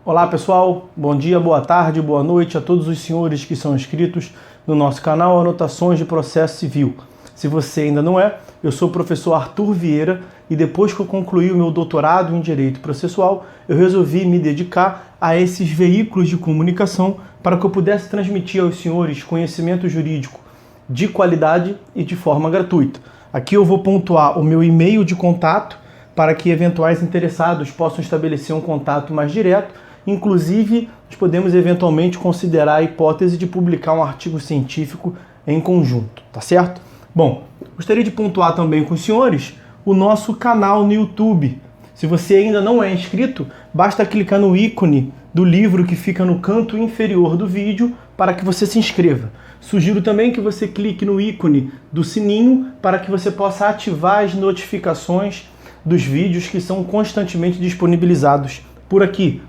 Olá pessoal, bom dia, boa tarde, boa noite a todos os senhores que são inscritos no nosso canal Anotações de Processo Civil. Se você ainda não é, eu sou o professor Arthur Vieira e depois que eu concluí o meu doutorado em Direito Processual, eu resolvi me dedicar a esses veículos de comunicação para que eu pudesse transmitir aos senhores conhecimento jurídico de qualidade e de forma gratuita. Aqui eu vou pontuar o meu e-mail de contato para que eventuais interessados possam estabelecer um contato mais direto. Inclusive, nós podemos eventualmente considerar a hipótese de publicar um artigo científico em conjunto, tá certo? Bom, gostaria de pontuar também com os senhores o nosso canal no YouTube. Se você ainda não é inscrito, basta clicar no ícone do livro que fica no canto inferior do vídeo para que você se inscreva. Sugiro também que você clique no ícone do sininho para que você possa ativar as notificações dos vídeos que são constantemente disponibilizados por aqui.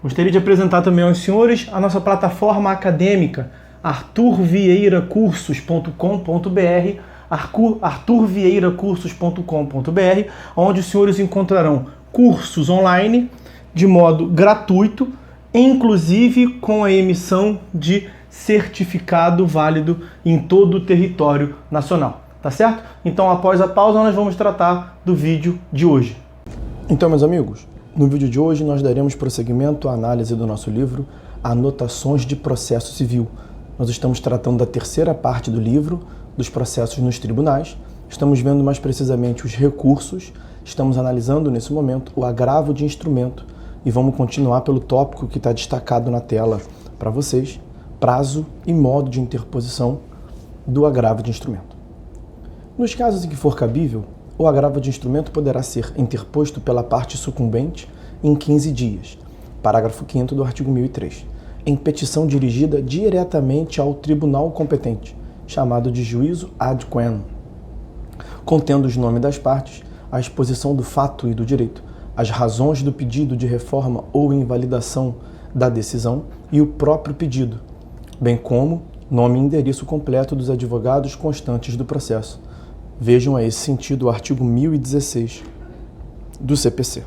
Gostaria de apresentar também aos senhores a nossa plataforma acadêmica, arturvieiracursos.com.br, arturvieiracursos.com.br, onde os senhores encontrarão cursos online de modo gratuito, inclusive com a emissão de certificado válido em todo o território nacional. Tá certo? Então, após a pausa, nós vamos tratar do vídeo de hoje. Então, meus amigos, no vídeo de hoje nós daremos prosseguimento à análise do nosso livro Anotações de Processo Civil. Nós estamos tratando da terceira parte do livro, dos processos nos tribunais. Estamos vendo mais precisamente os recursos. Estamos analisando nesse momento o agravo de instrumento e vamos continuar pelo tópico que está destacado na tela para vocês, prazo e modo de interposição do agravo de instrumento. Nos casos em que for cabível, o agravo de instrumento poderá ser interposto pela parte sucumbente em 15 dias, parágrafo 5º do artigo 1003, em petição dirigida diretamente ao tribunal competente, chamado de juízo ad quem, contendo os nomes das partes, a exposição do fato e do direito, as razões do pedido de reforma ou invalidação da decisão e o próprio pedido, bem como nome e endereço completo dos advogados constantes do processo. Vejam a esse sentido o artigo 1016 do CPC.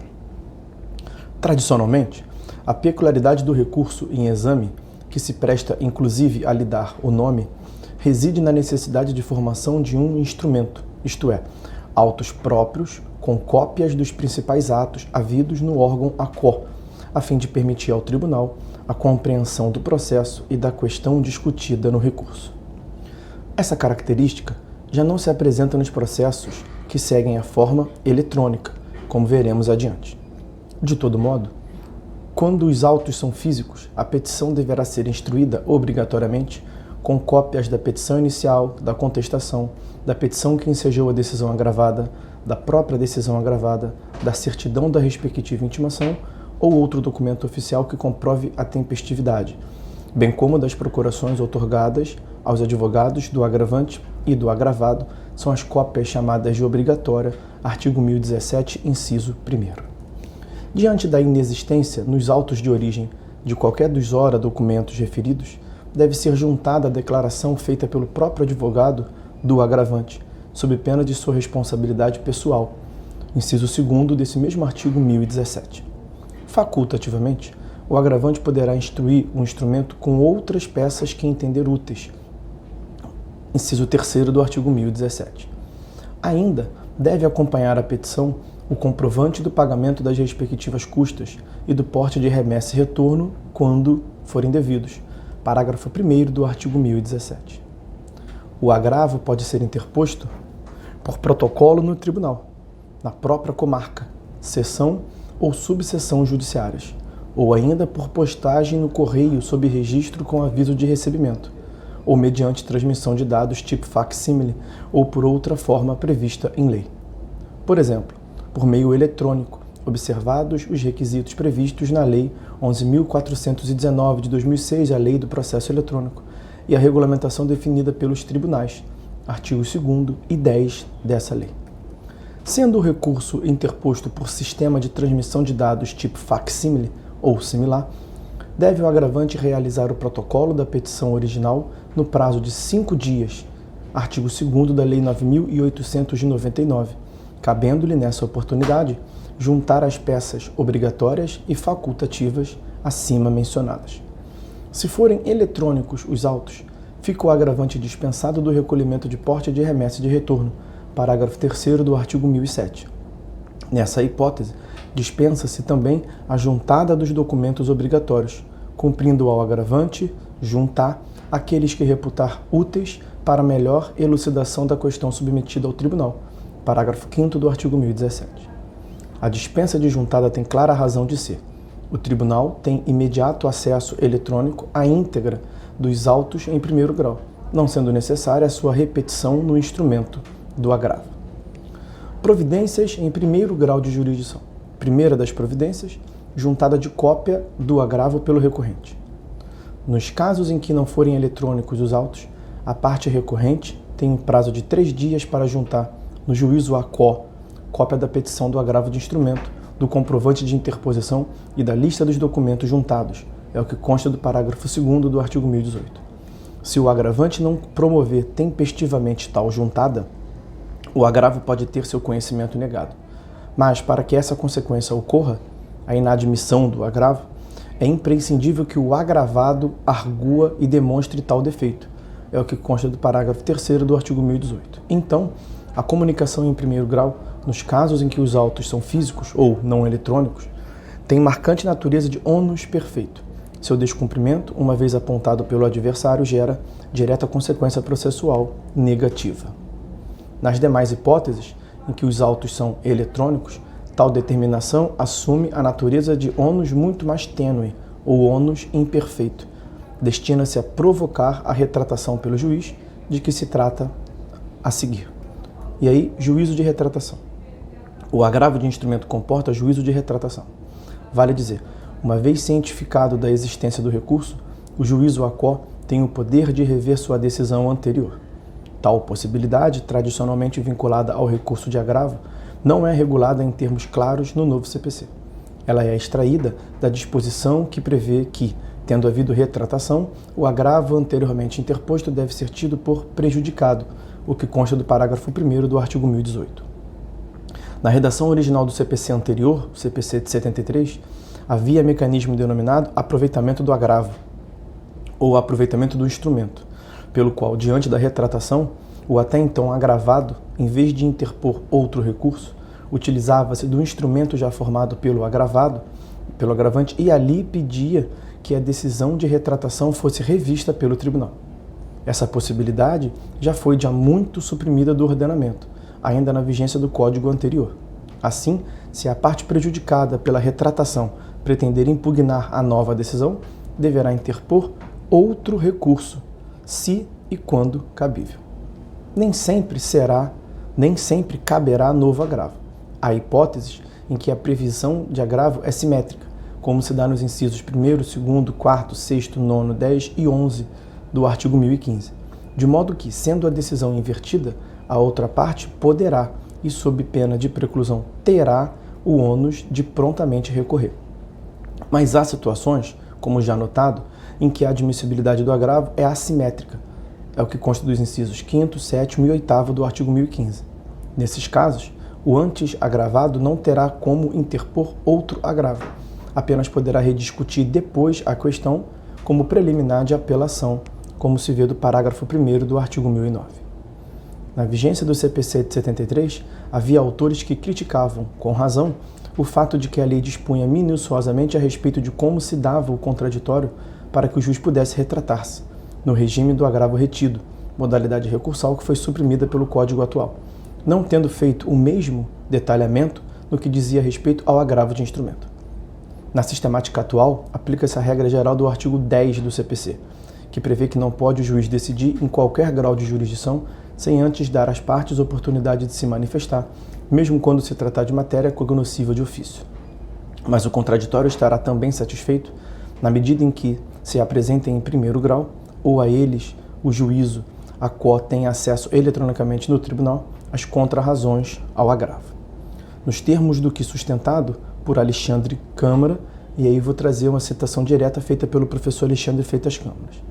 Tradicionalmente, a peculiaridade do recurso em exame, que se presta inclusive a lhe dar o nome, reside na necessidade de formação de um instrumento, isto é, autos próprios com cópias dos principais atos havidos no órgão ACO, a fim de permitir ao tribunal a compreensão do processo e da questão discutida no recurso. Essa característica já não se apresenta nos processos que seguem a forma eletrônica, como veremos adiante. De todo modo, quando os autos são físicos, a petição deverá ser instruída obrigatoriamente com cópias da petição inicial, da contestação, da petição que ensejou a decisão agravada, da própria decisão agravada, da certidão da respectiva intimação ou outro documento oficial que comprove a tempestividade, bem como das procurações outorgadas aos advogados do agravante e do agravado, são as cópias chamadas de obrigatória, artigo 1017, inciso 1º. Diante da inexistência nos autos de origem de qualquer dos ora documentos referidos, deve ser juntada a declaração feita pelo próprio advogado do agravante, sob pena de sua responsabilidade pessoal, inciso 2º desse mesmo artigo 1017. Facultativamente, o agravante poderá instruir o instrumento com outras peças que entender úteis, inciso 3º do artigo 1017. Ainda deve acompanhar a petição o comprovante do pagamento das respectivas custas e do porte de remessa e retorno quando forem devidos, parágrafo 1º do artigo 1017. O agravo pode ser interposto por protocolo no tribunal, na própria comarca, seção ou subseção judiciárias, ou ainda por postagem no correio sob registro com aviso de recebimento, ou mediante transmissão de dados tipo facsímile ou por outra forma prevista em lei. Por exemplo, por meio eletrônico, observados os requisitos previstos na Lei 11.419 de 2006, a Lei do Processo Eletrônico, e a regulamentação definida pelos tribunais, artigos 2º e 10 dessa lei. Sendo o recurso interposto por sistema de transmissão de dados tipo facsímile ou similar, deve o agravante realizar o protocolo da petição original no prazo de 5 dias, artigo 2º da Lei 9.899, cabendo-lhe nessa oportunidade juntar as peças obrigatórias e facultativas acima mencionadas. Se forem eletrônicos os autos, fica o agravante dispensado do recolhimento de porte de remessa e de retorno, parágrafo 3º do artigo 1007. Nessa hipótese, dispensa-se também a juntada dos documentos obrigatórios, cumprindo ao agravante juntar aqueles que reputar úteis para melhor elucidação da questão submetida ao tribunal, parágrafo 5º do artigo 1017. A dispensa de juntada tem clara razão de ser. O tribunal tem imediato acesso eletrônico à íntegra dos autos em primeiro grau, não sendo necessária a sua repetição no instrumento do agravo. Providências em primeiro grau de jurisdição. Primeira das providências, juntada de cópia do agravo pelo recorrente. Nos casos em que não forem eletrônicos os autos, a parte recorrente tem um prazo de 3 dias para juntar no juízo a cópia da petição do agravo de instrumento, do comprovante de interposição e da lista dos documentos juntados, é o que consta do parágrafo 2º do artigo 1018. Se o agravante não promover tempestivamente tal juntada, o agravo pode ter seu conhecimento negado. Mas, para que essa consequência ocorra, a inadmissão do agravo, é imprescindível que o agravado argua e demonstre tal defeito, é o que consta do parágrafo 3º do artigo 1018. Então, a comunicação em primeiro grau, nos casos em que os autos são físicos ou não eletrônicos, tem marcante natureza de ônus perfeito. Seu descumprimento, uma vez apontado pelo adversário, gera direta consequência processual negativa. Nas demais hipóteses, em que os autos são eletrônicos, tal determinação assume a natureza de ônus muito mais tênue, ou ônus imperfeito. Destina-se a provocar a retratação pelo juiz de que se trata a seguir. E aí, juízo de retratação. O agravo de instrumento comporta juízo de retratação. Vale dizer, uma vez cientificado da existência do recurso, o juízo a quo tem o poder de rever sua decisão anterior. Tal possibilidade, tradicionalmente vinculada ao recurso de agravo, não é regulada em termos claros no novo CPC. Ela é extraída da disposição que prevê que, tendo havido retratação, o agravo anteriormente interposto deve ser tido por prejudicado, o que consta do parágrafo 1º do artigo 1018. Na redação original do CPC anterior, CPC de 73, havia mecanismo denominado aproveitamento do agravo, ou aproveitamento do instrumento, pelo qual, diante da retratação, o até então agravado, em vez de interpor outro recurso, utilizava-se do instrumento já formado pelo agravante, e ali pedia que a decisão de retratação fosse revista pelo tribunal. Essa possibilidade já foi de há muito suprimida do ordenamento, ainda na vigência do Código anterior. Assim, se a parte prejudicada pela retratação pretender impugnar a nova decisão, deverá interpor outro recurso, se e quando cabível. Nem sempre caberá novo agravo. Há hipóteses em que a previsão de agravo é simétrica, como se dá nos incisos 1º, 2º, 4º, 6º, 9º, 10 e 11 do artigo 1015, de modo que, sendo a decisão invertida, a outra parte poderá, e sob pena de preclusão terá, o ônus de prontamente recorrer. Mas há situações, como já notado, em que a admissibilidade do agravo é assimétrica, é o que consta dos incisos 5º, 7º e 8º do artigo 1015. Nesses casos, o antes agravado não terá como interpor outro agravo, apenas poderá rediscutir depois a questão como preliminar de apelação, como se vê do parágrafo 1º do artigo 1009. Na vigência do CPC de 73, havia autores que criticavam, com razão, o fato de que a lei dispunha minuciosamente a respeito de como se dava o contraditório para que o juiz pudesse retratar-se, no regime do agravo retido, modalidade recursal que foi suprimida pelo Código atual, não tendo feito o mesmo detalhamento no que dizia respeito ao agravo de instrumento. Na sistemática atual, aplica-se a regra geral do artigo 10 do CPC, que prevê que não pode o juiz decidir em qualquer grau de jurisdição sem antes dar às partes oportunidade de se manifestar, mesmo quando se tratar de matéria cognoscível de ofício. Mas o contraditório estará também satisfeito na medida em que se apresentem em primeiro grau, ou a eles o juízo a qual tem acesso eletronicamente no tribunal, as contrarrazões ao agravo. Nos termos do que sustentado por Alexandre Câmara, e aí vou trazer uma citação direta feita pelo professor Alexandre Freitas Câmaras.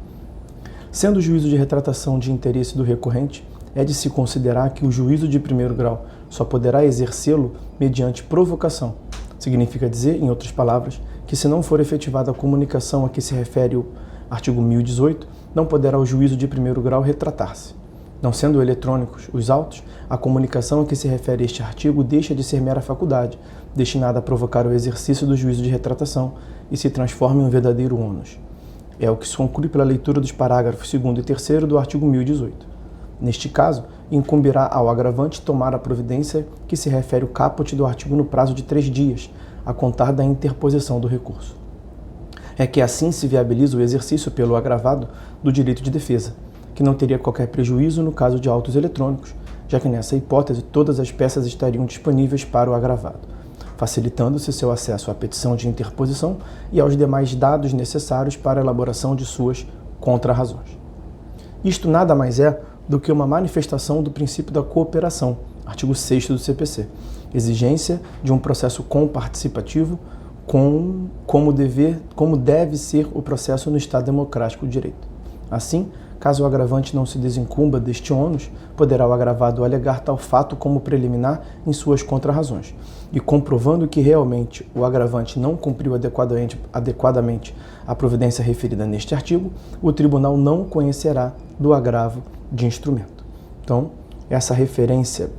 Sendo o juízo de retratação de interesse do recorrente, é de se considerar que o juízo de primeiro grau só poderá exercê-lo mediante provocação. Significa dizer, em outras palavras, que se não for efetivada a comunicação a que se refere o artigo 1018, não poderá o juízo de primeiro grau retratar-se. Não sendo eletrônicos os autos, a comunicação a que se refere este artigo deixa de ser mera faculdade, destinada a provocar o exercício do juízo de retratação e se transforma em um verdadeiro ônus. É o que se conclui pela leitura dos parágrafos 2º e 3º do artigo 1018. Neste caso, incumbirá ao agravante tomar a providência que se refere o caput do artigo no prazo de 3 dias, a contar da interposição do recurso. É que assim se viabiliza o exercício pelo agravado do direito de defesa, que não teria qualquer prejuízo no caso de autos eletrônicos, já que nessa hipótese todas as peças estariam disponíveis para o agravado, facilitando-se seu acesso à petição de interposição e aos demais dados necessários para a elaboração de suas contrarrazões. Isto nada mais é do que uma manifestação do princípio da cooperação, artigo 6º do CPC, exigência de um processo comparticipativo como deve ser o processo no Estado democrático de direito. Assim, caso o agravante não se desincumba deste ônus, poderá o agravado alegar tal fato como preliminar em suas contrarrazões, e comprovando que realmente o agravante não cumpriu adequadamente a providência referida neste artigo, o tribunal não conhecerá do agravo de instrumento. Então, essa referência,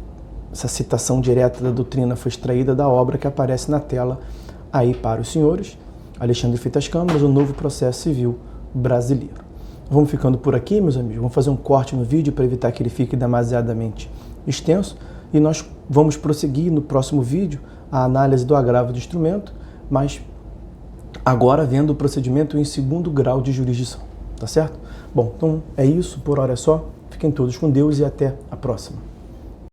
essa citação direta da doutrina foi extraída da obra que aparece na tela aí para os senhores, Alexandre Freitas Câmara, o Novo Processo Civil Brasileiro. Vamos ficando por aqui, meus amigos. Vamos fazer um corte no vídeo para evitar que ele fique demasiadamente extenso. E nós vamos prosseguir no próximo vídeo a análise do agravo do instrumento, mas agora vendo o procedimento em 2º grau de jurisdição. Tá certo? Bom, então é isso. Por hora é só. Fiquem todos com Deus e até a próxima.